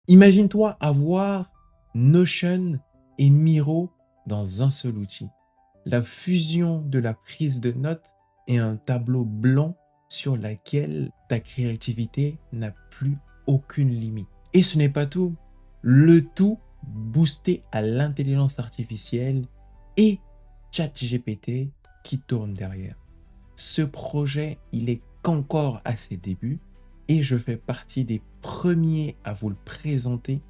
Imagine-toi avoir Notion et Miro dans un seul outil. La fusion de la prise de notes et un tableau blanc sur lequel ta créativité n'a plus aucune limite. Et ce n'est pas tout. Le tout boosté à l'intelligence artificielle et ChatGPT qui tourne derrière. Ce projet, il est qu'encore à ses débuts et je fais partie des premiers à vous le présenter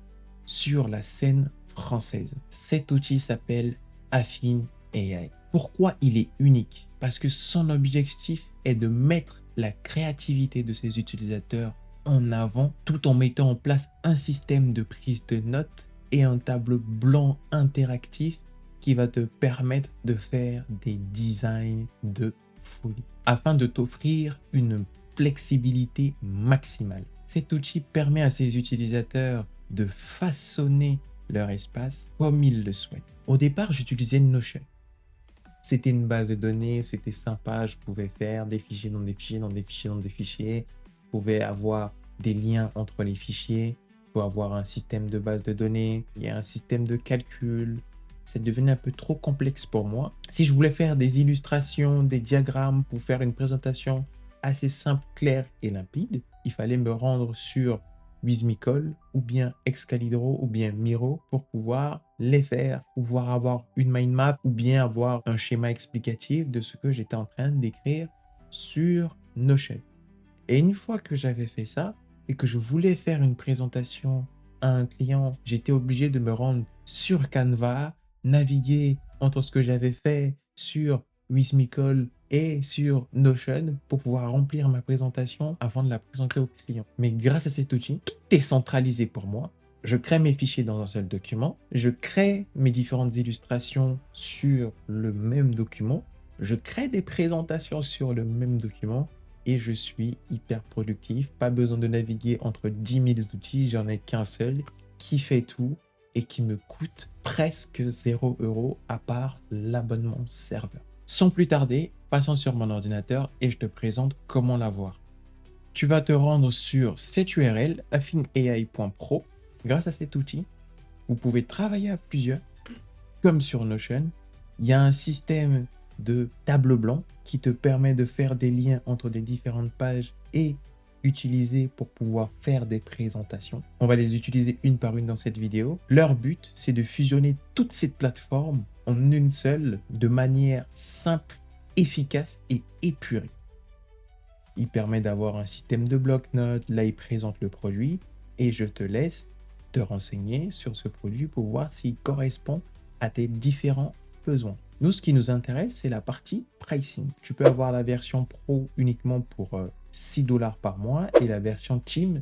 sur la scène française. Cet outil s'appelle Affine AI. Pourquoi il est unique? Parce que son objectif est de mettre la créativité de ses utilisateurs en avant tout en mettant en place un système de prise de notes et un tableau blanc interactif qui va te permettre de faire des designs de folie afin de t'offrir une flexibilité maximale. Cet outil permet à ses utilisateurs de façonner leur espace comme ils le souhaitent. Au départ, j'utilisais Notion. C'était une base de données, c'était sympa, je pouvais faire des fichiers dans des fichiers, dans des fichiers, dans des fichiers. Je pouvais avoir des liens entre les fichiers, je pouvais avoir un système de base de données, il y a un système de calcul. Ça devenait un peu trop complexe pour moi. Si je voulais faire des illustrations, des diagrammes pour faire une présentation assez simple, claire et limpide, il fallait me rendre sur Wizmicol ou bien Excalibro ou bien Miro pour pouvoir les faire, pouvoir avoir une mind map ou bien avoir un schéma explicatif de ce que j'étais en train d'écrire sur Notion. Et une fois que j'avais fait ça et que je voulais faire une présentation à un client, j'étais obligé de me rendre sur Canva, naviguer entre ce que j'avais fait sur Wismicol et sur Notion pour pouvoir remplir ma présentation avant de la présenter au client. Mais grâce à cet outil, tout est centralisé pour moi. Je crée mes fichiers dans un seul document. Je crée mes différentes illustrations sur le même document. Je crée des présentations sur le même document et je suis hyper productif. Pas besoin de naviguer entre 10 000 outils, j'en ai qu'un seul qui fait tout et qui me coûte presque 0 € à part l'abonnement serveur. Sans plus tarder, passons sur mon ordinateur et je te présente comment l'avoir. Tu vas te rendre sur cette URL affineai.pro. Grâce à cet outil, vous pouvez travailler à plusieurs, comme sur Notion. Il y a un système de tableau blanc qui te permet de faire des liens entre les différentes pages et utiliser pour pouvoir faire des présentations. On va les utiliser une par une dans cette vidéo. Leur but, c'est de fusionner toutes ces plateformes en une seule de manière simple, efficace et épurée. Il permet d'avoir un système de bloc-notes. Là, il présente le produit et je te laisse te renseigner sur ce produit pour voir s'il correspond à tes différents besoins. Nous, ce qui nous intéresse, c'est la partie pricing. Tu peux avoir la version Pro uniquement pour 6 $ par mois et la version Team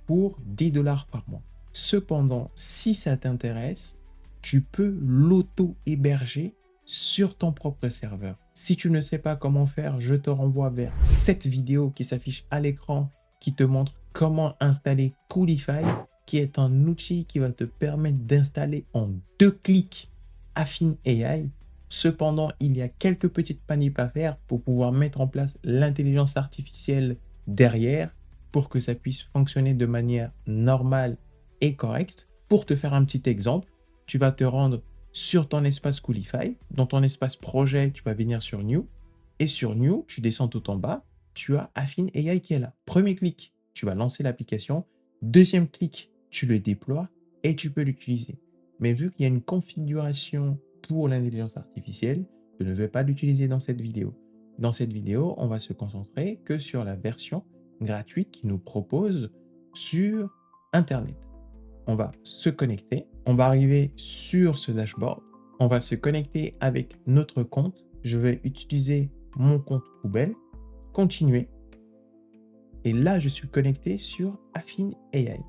pour 10 $ par mois. Cependant, si ça t'intéresse, tu peux l'auto-héberger sur ton propre serveur. Si tu ne sais pas comment faire, je te renvoie vers cette vidéo qui s'affiche à l'écran qui te montre comment installer Coolify, qui est un outil qui va te permettre d'installer en 2 clics Affine AI. Cependant, il y a quelques petites manips à faire pour pouvoir mettre en place l'intelligence artificielle derrière pour que ça puisse fonctionner de manière normale et correcte. Pour te faire un petit exemple, tu vas te rendre sur ton espace Coolify. Dans ton espace projet, tu vas venir sur New. Et sur New, tu descends tout en bas, tu as Affine AI qui est là. Premier clic, tu vas lancer l'application. Deuxième clic, tu le déploies et tu peux l'utiliser. Mais vu qu'il y a une configuration pour l'intelligence artificielle, je ne vais pas l'utiliser dans cette vidéo. Dans cette vidéo, on va se concentrer que sur la version gratuite qui nous propose sur Internet. On va se connecter, on va arriver sur ce dashboard, on va se connecter avec notre compte. Je vais utiliser mon compte poubelle, continuer. Et là, je suis connecté sur Affine AI.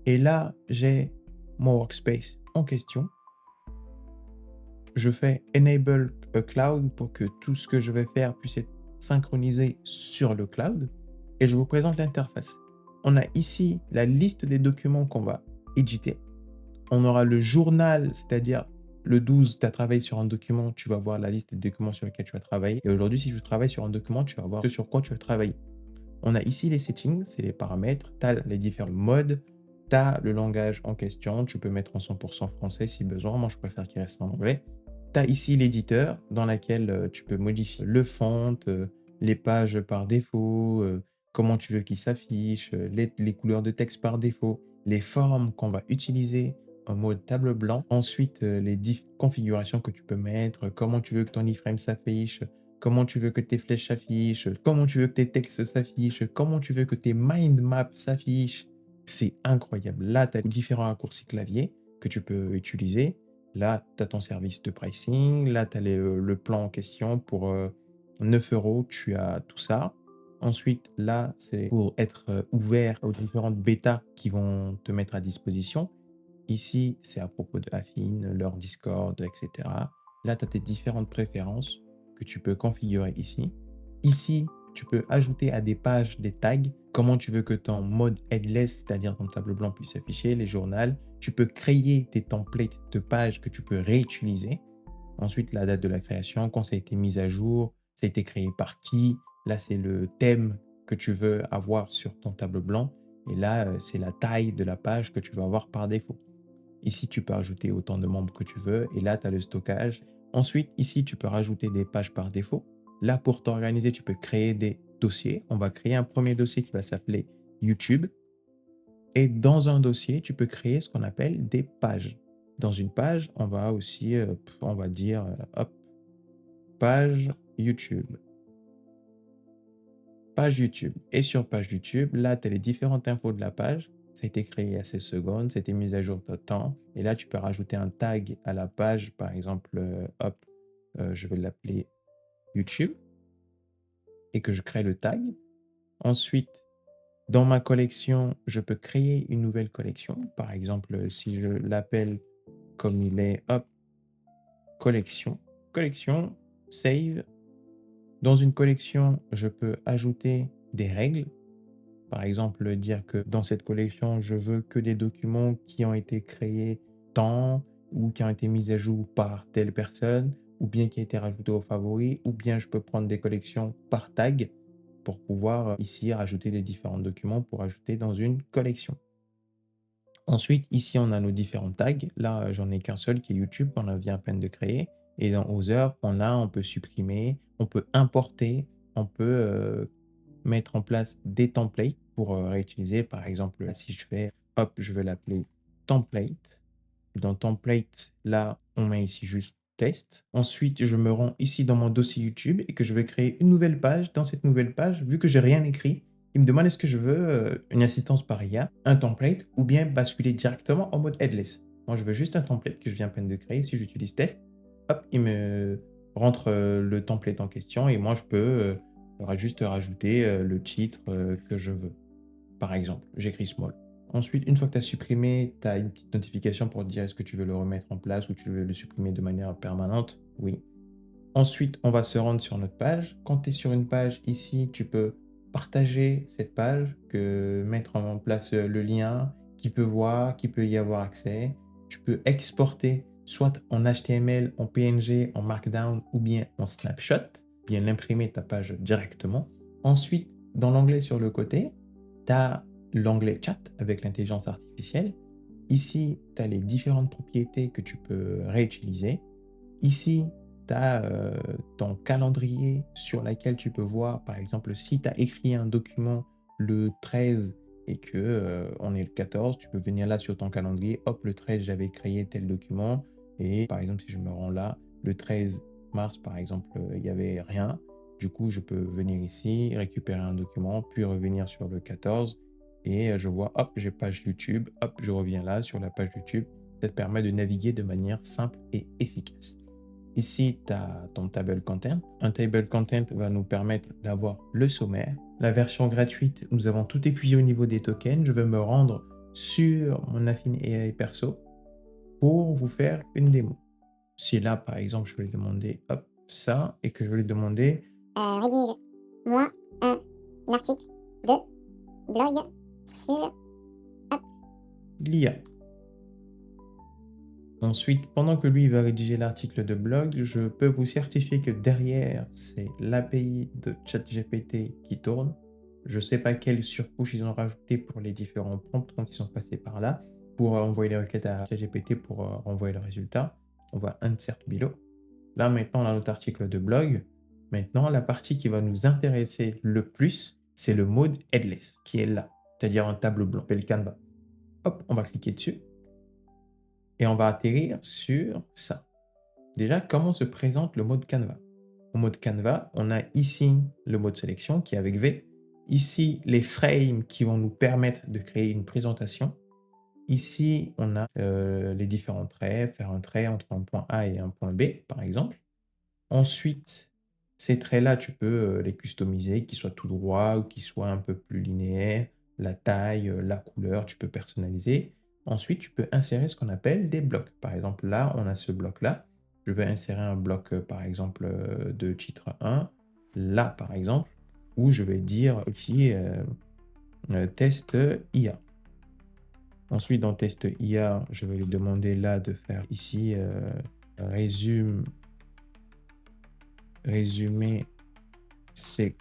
Et là, j'ai mon workspace en question. Je fais Enable a Cloud pour que tout ce que je vais faire puisse être synchronisé sur le cloud. Et je vous présente l'interface. On a ici la liste des documents qu'on va éditer. On aura le journal, c'est-à-dire le 12, tu as travaillé sur un document, tu vas voir la liste des documents sur lesquels tu as travaillé. Et aujourd'hui, si tu travailles sur un document, tu vas voir ce sur quoi tu as travaillé. On a ici les settings, c'est les paramètres, tu as les différents modes, Tu as le langage en question, tu peux mettre en 100% français si besoin. Moi, je préfère qu'il reste en anglais. Tu as ici l'éditeur dans lequel tu peux modifier le font, les pages par défaut, comment tu veux qu'il s'affiche, les couleurs de texte par défaut, les formes qu'on va utiliser en mode table blanc. Ensuite, les configurations que tu peux mettre, comment tu veux que ton iframe s'affiche, comment tu veux que tes flèches s'affichent, comment tu veux que tes textes s'affichent, comment tu veux que tes mind maps s'affichent. C'est incroyable. Là, tu as différents raccourcis clavier que tu peux utiliser. Là, tu as ton service de pricing. Là, tu as le plan en question pour 9 euros. Tu as tout ça. Ensuite, là, c'est pour être ouvert aux différentes bêtas qui vont te mettre à disposition. Ici, c'est à propos de Affine, leur Discord, etc. Là, tu as tes différentes préférences que tu peux configurer ici. Ici, tu peux ajouter à des pages des tags. Comment tu veux que ton mode headless, c'est-à-dire ton tableau blanc, puisse s'afficher, les journaux. Tu peux créer tes templates de pages que tu peux réutiliser. Ensuite, la date de la création, quand ça a été mis à jour, ça a été créé par qui. Là, c'est le thème que tu veux avoir sur ton tableau blanc. Et là, c'est la taille de la page que tu vas avoir par défaut. Ici, tu peux ajouter autant de membres que tu veux. Et là, tu as le stockage. Ensuite, ici, tu peux rajouter des pages par défaut. Là, pour t'organiser, tu peux créer des dossiers. On va créer un premier dossier qui va s'appeler YouTube. Et dans un dossier, tu peux créer ce qu'on appelle des pages. Dans une page, on va aussi, on va dire, hop, page YouTube. Page YouTube. Et sur page YouTube, là, tu as les différentes infos de la page. Ça a été créé il y a 16 secondes, c'était mis à jour de temps. Et là, tu peux rajouter un tag à la page. Par exemple, hop, je vais l'appeler YouTube. Et que je crée le tag. Ensuite, dans ma collection, je peux créer une nouvelle collection. Par exemple, si je l'appelle comme il est, hop, collection. Collection, save. Dans une collection, je peux ajouter des règles. Par exemple, dire que dans cette collection, je veux que des documents qui ont été créés tant ou qui ont été mis à jour par telle personne ou bien qui ont été rajoutés aux favoris ou bien je peux prendre des collections par tag pour pouvoir ici rajouter les différents documents pour ajouter dans une collection. Ensuite, ici, on a nos différents tags. Là, j'en ai qu'un seul qui est YouTube qu'on vient à peine de créer. Et dans Other, on peut supprimer, on peut importer, on peut mettre en place des templates pour réutiliser. Par exemple, là, si je fais, hop, je vais l'appeler template. Et dans template, là, on met ici juste test. Ensuite, je me rends ici dans mon dossier YouTube et que je vais créer une nouvelle page. Dans cette nouvelle page, vu que j'ai rien écrit, il me demande est-ce que je veux une assistance par IA, un template ou bien basculer directement en mode headless. Moi, je veux juste un template que je viens à peine de créer. Si j'utilise test, hop, il me rentre le template en question et moi, je peux juste rajouter le titre que je veux. Par exemple, j'écris small. Ensuite, une fois que tu as supprimé, tu as une petite notification pour te dire est-ce que tu veux le remettre en place ou tu veux le supprimer de manière permanente. Oui. Ensuite, on va se rendre sur notre page. Quand tu es sur une page, ici, tu peux partager cette page, mettre en place le lien, qui peut voir, qui peut y avoir accès. Tu peux exporter soit en HTML, en PNG, en Markdown ou bien en snapshot, bien l'imprimer ta page directement. Ensuite, dans l'onglet sur le côté, tu as l'onglet chat avec l'intelligence artificielle. Ici, tu as les différentes propriétés que tu peux réutiliser. Ici, tu as ton calendrier sur lequel tu peux voir, par exemple, si tu as écrit un document le 13 et que on est le 14, tu peux venir là sur ton calendrier. Hop, le 13, j'avais créé tel document. Et par exemple, si je me rends là, le 13 mars, par exemple, il n'y avait rien. Du coup, je peux venir ici, récupérer un document, puis revenir sur le 14. Et je vois, hop, j'ai page YouTube. Hop, je reviens là sur la page YouTube. Ça te permet de naviguer de manière simple et efficace. Ici, tu as ton table content. Un table content va nous permettre d'avoir le sommaire. La version gratuite, nous avons tout épuisé au niveau des tokens. Je vais me rendre sur mon Affine AI perso pour vous faire une démo. Si là, par exemple, je vais lui demander hop, ça et que je vais lui demander rédige-moi un article de blog sur l'IA. Ensuite, pendant que lui va rédiger l'article de blog, je peux vous certifier que derrière, c'est l'API de ChatGPT qui tourne. Je ne sais pas quelle surcouche ils ont rajouté pour les différents prompts quand ils sont passés par là, pour envoyer les requêtes à ChatGPT pour renvoyer le résultat. On va insert below. Là, maintenant, on a notre article de blog. Maintenant, la partie qui va nous intéresser le plus, c'est le mode headless, qui est là, c'est-à-dire un tableau blanc, le Canva. Hop, on va cliquer dessus et on va atterrir sur ça. Déjà, comment se présente le mode Canva? Au mode Canva, on a ici le mode sélection qui est avec V. Ici, les frames qui vont nous permettre de créer une présentation. Ici, on a les différents traits, faire un trait entre un point A et un point B, par exemple. Ensuite, ces traits-là, tu peux les customiser, qu'ils soient tout droits ou qu'ils soient un peu plus linéaires. La taille, la couleur, tu peux personnaliser. Ensuite, tu peux insérer ce qu'on appelle des blocs. Par exemple, là, on a ce bloc-là. Je vais insérer un bloc, par exemple, de titre 1. Là, par exemple, où je vais dire aussi test IA. Ensuite, dans test IA, je vais lui demander là de faire ici résume c'est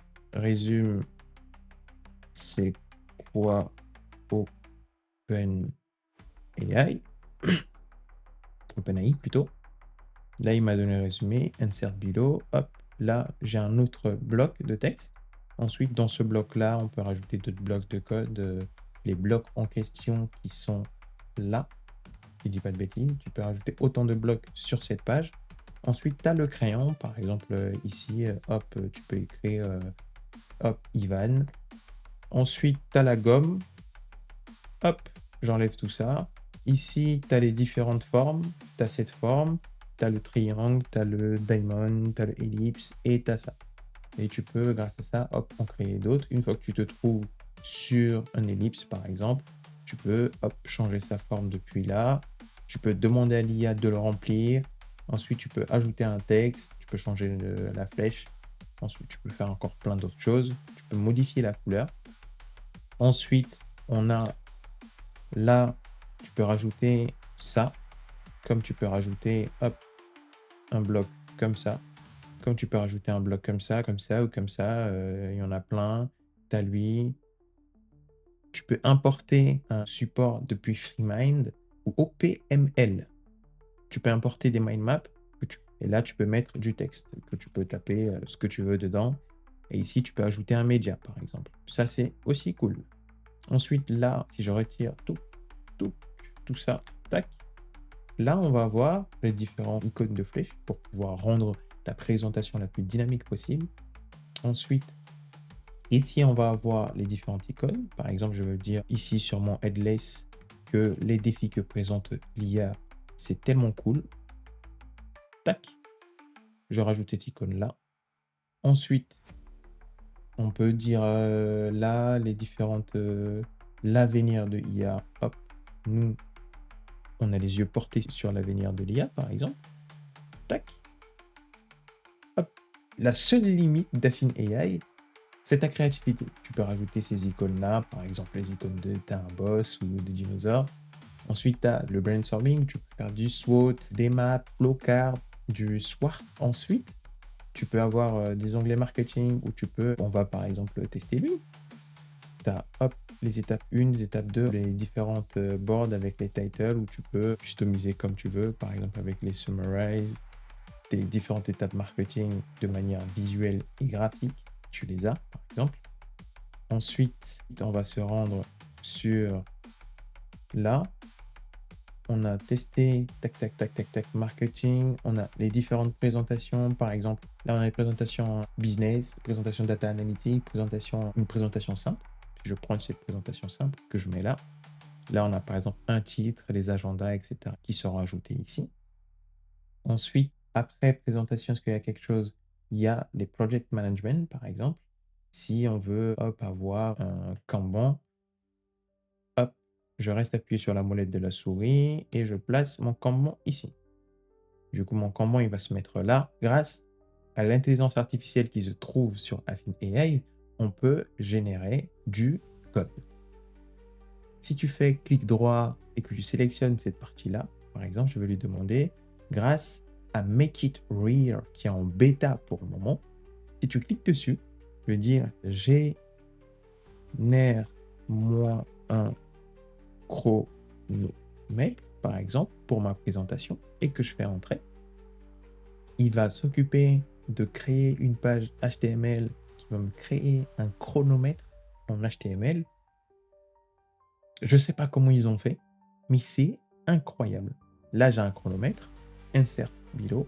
quoi OpenAI OpenAI plutôt. Là, il m'a donné le résumé, insert below. Hop, là, j'ai un autre bloc de texte. Ensuite, dans ce bloc-là, on peut rajouter d'autres blocs de code. Les blocs en question qui sont là, si je dis pas de bêtises, tu peux rajouter autant de blocs sur cette page. Ensuite, tu as le crayon, par exemple, ici, hop, tu peux écrire hop, Ivan. Ensuite, tu as la gomme. Hop, j'enlève tout ça. Ici, tu as les différentes formes. Tu as cette forme, tu as le triangle, tu as le diamond, tu as le ellipse et tu as ça. Et tu peux, grâce à ça, hop, en créer d'autres. Une fois que tu te trouves sur un ellipse, par exemple, tu peux hop, changer sa forme depuis là. Tu peux demander à l'IA de le remplir. Ensuite, tu peux ajouter un texte. Tu peux changer la flèche. Ensuite, tu peux faire encore plein d'autres choses. Tu peux modifier la couleur. Ensuite, on a là, tu peux rajouter ça. Comme tu peux rajouter hop, un bloc comme ça. Comme tu peux rajouter un bloc comme ça ou comme ça. Il y en a plein. Tu as lui. Tu peux importer un support depuis FreeMind ou OPML. Tu peux importer des mind maps et là, tu peux mettre du texte que tu peux taper ce que tu veux dedans. Et ici, tu peux ajouter un média, par exemple. Ça, c'est aussi cool. Ensuite, là, si je retire tout ça, tac, là, on va avoir les différents icônes de flèches pour pouvoir rendre ta présentation la plus dynamique possible. Ensuite, ici, on va avoir les différentes icônes. Par exemple, je veux dire ici sur mon headless que les défis que présente l'IA, c'est tellement cool. Tac, je rajoute cette icône-là. Ensuite, on peut dire là, les différentes... l'avenir de IA. Hop, nous, on a les yeux portés sur l'avenir de l'IA, par exemple. Tac. Hop. La seule limite d'Affine AI, c'est ta créativité. Tu peux rajouter ces icônes-là, par exemple les icônes de t'as un boss ou des dinosaures. Ensuite, tu as le brainstorming, tu peux faire du SWOT, des maps, flowcard, du SWOT. Ensuite, tu peux avoir des onglets marketing où on va par exemple tester lui. Tu as hop, les étapes 1, les étapes 2, les différentes boards avec les titles où tu peux customiser comme tu veux, par exemple avec les summarize, tes différentes étapes marketing de manière visuelle et graphique, tu les as par exemple. Ensuite, on va se rendre sur là. On a testé, tac, marketing. On a les différentes présentations. Par exemple, là, on a les présentations business, présentation data analytics, une présentation simple. Je prends cette présentation simple que je mets là. Là, on a par exemple un titre, les agendas, etc. qui seront ajoutés ici. Ensuite, après présentation, est-ce qu'il y a quelque chose? Il y a les project management, par exemple. Si on veut hop, avoir un Kanban, hop, je reste appuyé sur la molette de la souris et je place mon Kanban ici. Du coup, mon Kanban, il va se mettre là. Grâce à l'intelligence artificielle qui se trouve sur Affine AI, on peut générer du code. Si tu fais clic droit et que tu sélectionnes cette partie-là, par exemple, je vais lui demander, grâce à Make It Real, qui est en bêta pour le moment, si tu cliques dessus, je vais dire, j'ai génère-moi un chronomètre, par exemple, pour ma présentation et que je fais entrer. Il va s'occuper de créer une page HTML qui va me créer un chronomètre en HTML. Je ne sais pas comment ils ont fait, mais c'est incroyable. Là, j'ai un chronomètre, insert below.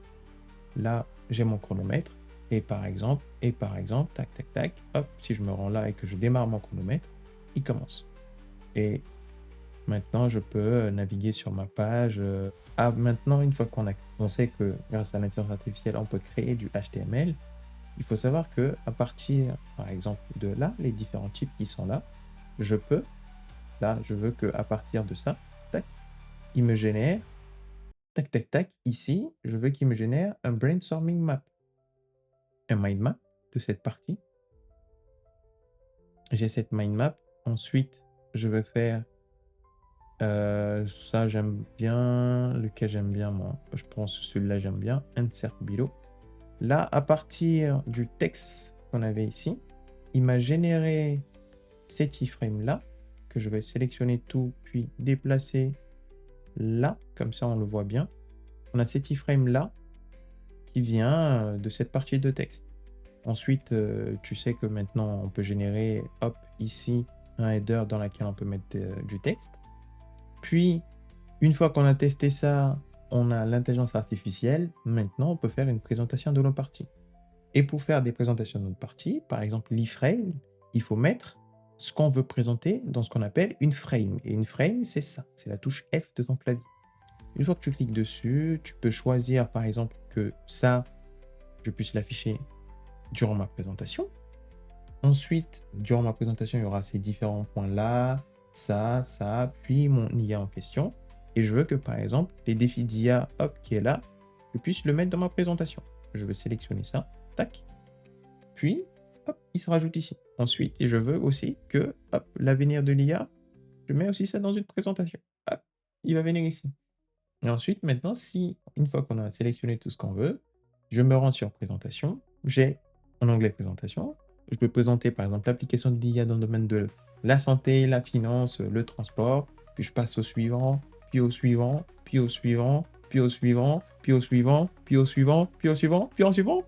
Là, j'ai mon chronomètre. Et par exemple, tac, tac, tac, hop, si je me rends là et que je démarre mon chronomètre, il commence. Et maintenant, je peux naviguer sur ma page. Maintenant, une fois on sait que grâce à l'intelligence artificielle, on peut créer du HTML, il faut savoir que à partir, par exemple, de là, les différents types qui sont là, je veux qu'à partir de ça, tac, il me génère, tac, tac, tac, ici, je veux qu'il me génère un brainstorming map, un mind map de cette partie. J'ai cette mind map. Ensuite, je vais faire ça, j'aime bien. Lequel j'aime bien, moi? Je pense que celui-là, j'aime bien. Insert below. Là, à partir du texte qu'on avait ici, il m'a généré cet iframe-là, que je vais sélectionner tout, puis déplacer là, comme ça on le voit bien. On a cet iframe-là qui vient de cette partie de texte. Ensuite, tu sais que maintenant, on peut générer, hop, ici, un header dans lequel on peut mettre du texte. Puis, une fois qu'on a testé ça, on a l'intelligence artificielle. Maintenant, on peut faire une présentation de nos parties. Et pour faire des présentations de nos parties, par exemple l'iframe, il faut mettre ce qu'on veut présenter dans ce qu'on appelle une frame. Et une frame, c'est ça, c'est la touche F de ton clavier. Une fois que tu cliques dessus, tu peux choisir par exemple que ça, je puisse l'afficher durant ma présentation. Ensuite, durant ma présentation, il y aura ces différents points-là, ça, puis mon IA en question. Et je veux que, par exemple, les défis d'IA, hop, qui est là, je puisse le mettre dans ma présentation. Je vais sélectionner ça, tac. Puis, hop, il se rajoute ici. Ensuite, je veux aussi que, hop, l'avenir de l'IA, je mets aussi ça dans une présentation. Hop, il va venir ici. Et ensuite, maintenant, si, une fois qu'on a sélectionné tout ce qu'on veut, je me rends sur présentation, j'ai en anglais présentation, je peux présenter par exemple l'application de l'IA dans le domaine de la santé, la finance, le transport, puis je passe au suivant, puis au suivant, puis au suivant, puis au suivant, puis au suivant, puis au suivant, puis au suivant, puis au suivant.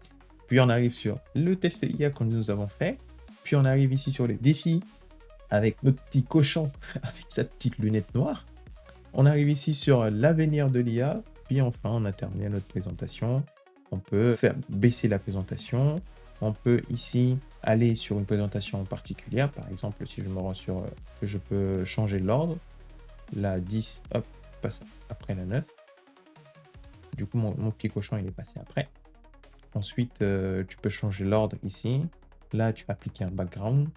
Puis on arrive sur le test IA que nous avons fait, puis on arrive ici sur les défis avec notre petit cochon avec sa petite lunette noire. On arrive ici sur l'avenir de l'IA, puis enfin on a terminé notre présentation. On peut faire baisser la présentation. On peut ici aller sur une présentation particulière. Par exemple, si je me rends sur... je peux changer l'ordre. La 10, hop, passe après la 9. Du coup, mon petit cochon, il est passé après. Ensuite, tu peux changer l'ordre ici. Là, tu peux appliquer un background.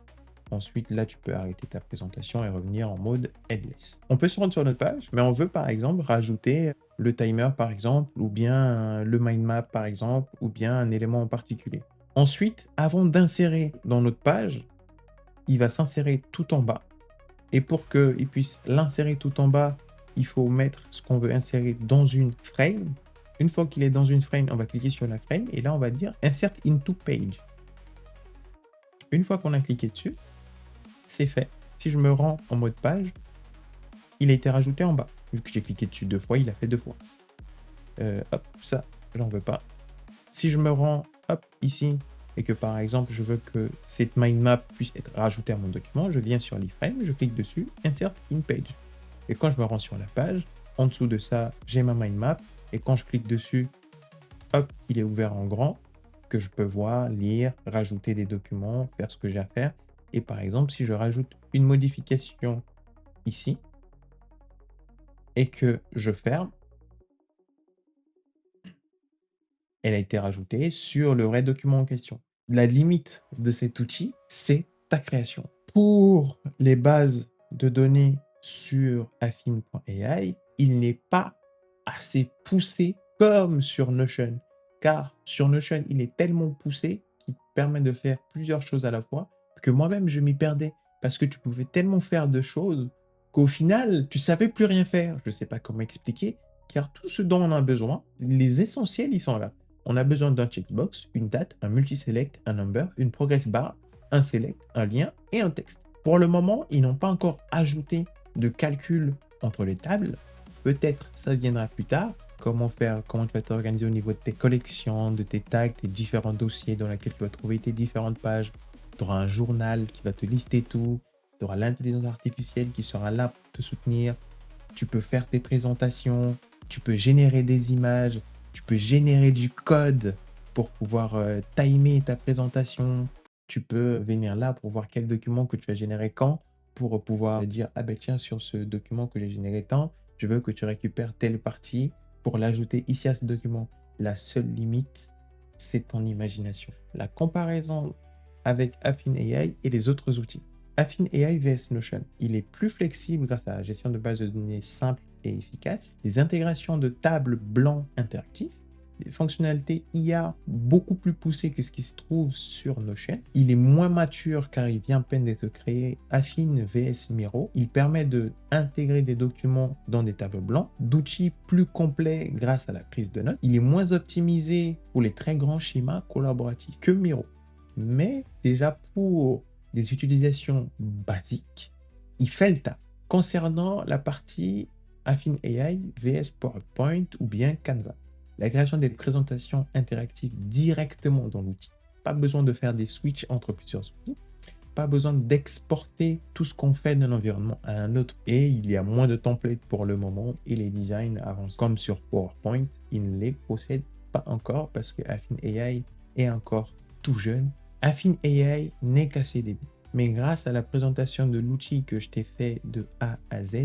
Ensuite, là, tu peux arrêter ta présentation et revenir en mode headless. On peut se rendre sur notre page, mais on veut, par exemple, rajouter le timer, par exemple, ou bien le mind map, par exemple, ou bien un élément en particulier. Ensuite, avant d'insérer dans notre page, il va s'insérer tout en bas. Et pour qu'il puisse l'insérer tout en bas, il faut mettre ce qu'on veut insérer dans une frame. Une fois qu'il est dans une frame, on va cliquer sur la frame et là, on va dire Insert into page. Une fois qu'on a cliqué dessus, c'est fait. Si je me rends en mode page, il a été rajouté en bas. Vu que j'ai cliqué dessus 2 fois, il a fait 2 fois. Hop, ça, j'en veux pas. Si je me rends, hop, ici, et que par exemple, je veux que cette mind map puisse être rajoutée à mon document, je viens sur l'iframe, je clique dessus, Insert in page. Et quand je me rends sur la page, en dessous de ça, j'ai ma mind map. Et quand je clique dessus, hop, il est ouvert en grand, que je peux voir, lire, rajouter des documents, faire ce que j'ai à faire. Et par exemple, si je rajoute une modification ici, et que je ferme, elle a été rajoutée sur le vrai document en question. La limite de cet outil, c'est ta création. Pour les bases de données sur affine.ai, il n'est pas assez poussé comme sur Notion. Car sur Notion, il est tellement poussé qu'il permet de faire plusieurs choses à la fois que moi-même, je m'y perdais. Parce que tu pouvais tellement faire de choses qu'au final, tu savais plus rien faire. Je ne sais pas comment expliquer, car tout ce dont on a besoin, les essentiels, ils sont là. On a besoin d'un checkbox, une date, un multiselect, un number, une progress bar, un select, un lien et un texte. Pour le moment, ils n'ont pas encore ajouté de calcul entre les tables. Peut-être ça viendra plus tard. Comment faire, comment tu vas t'organiser au niveau de tes collections, de tes tags, tes différents dossiers dans lesquels tu vas trouver tes différentes pages. Tu auras un journal qui va te lister tout. Tu auras l'intelligence artificielle qui sera là pour te soutenir. Tu peux faire tes présentations. Tu peux générer des images. Tu peux générer du code pour pouvoir timer ta présentation. Tu peux venir là pour voir quel document que tu as généré quand, pour pouvoir dire, ah ben tiens, sur ce document que j'ai généré tant, je veux que tu récupères telle partie pour l'ajouter ici à ce document. La seule limite, c'est ton imagination. La comparaison avec Affine AI et les autres outils. Affine AI vs Notion. Il est plus flexible grâce à la gestion de bases de données simple et efficace, les intégrations de tables blancs interactifs, des fonctionnalités IA beaucoup plus poussées que ce qui se trouve sur Notion. Il est moins mature car il vient à peine d'être créé. Affine vs Miro. Il permet d'intégrer des documents dans des tableaux blancs, d'outils plus complets grâce à la prise de notes. Il est moins optimisé pour les très grands schémas collaboratifs que Miro. Mais déjà pour des utilisations basiques, il fait le taf. Concernant la partie Affine AI vs PowerPoint ou bien Canva, la création des présentations interactives directement dans l'outil. Pas besoin de faire des switches entre plusieurs outils. Pas besoin d'exporter tout ce qu'on fait d'un environnement à un autre. Et il y a moins de templates pour le moment et les designs avancent. Comme sur PowerPoint, ils ne les possèdent pas encore parce que Affine AI est encore tout jeune. Affine AI n'est qu'à ses débuts. Mais grâce à la présentation de l'outil que je t'ai fait de A à Z,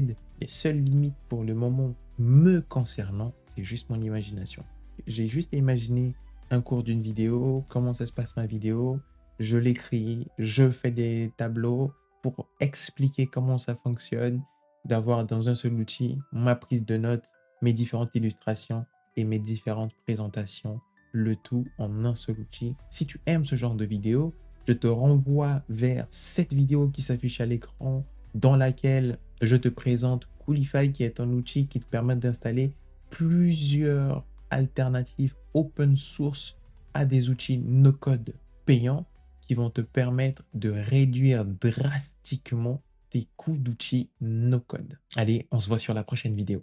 les seules limites pour le moment me concernant, c'est juste mon imagination. J'ai juste imaginé un cours d'une vidéo, comment ça se passe ma vidéo, je l'écris, je fais des tableaux pour expliquer comment ça fonctionne, d'avoir dans un seul outil ma prise de notes, mes différentes illustrations et mes différentes présentations, le tout en un seul outil. Si tu aimes ce genre de vidéo, je te renvoie vers cette vidéo qui s'affiche à l'écran dans laquelle je te présente Coolify qui est un outil qui te permet d'installer plusieurs alternatives open source à des outils no-code payants qui vont te permettre de réduire drastiquement tes coûts d'outils no-code. Allez, on se voit sur la prochaine vidéo.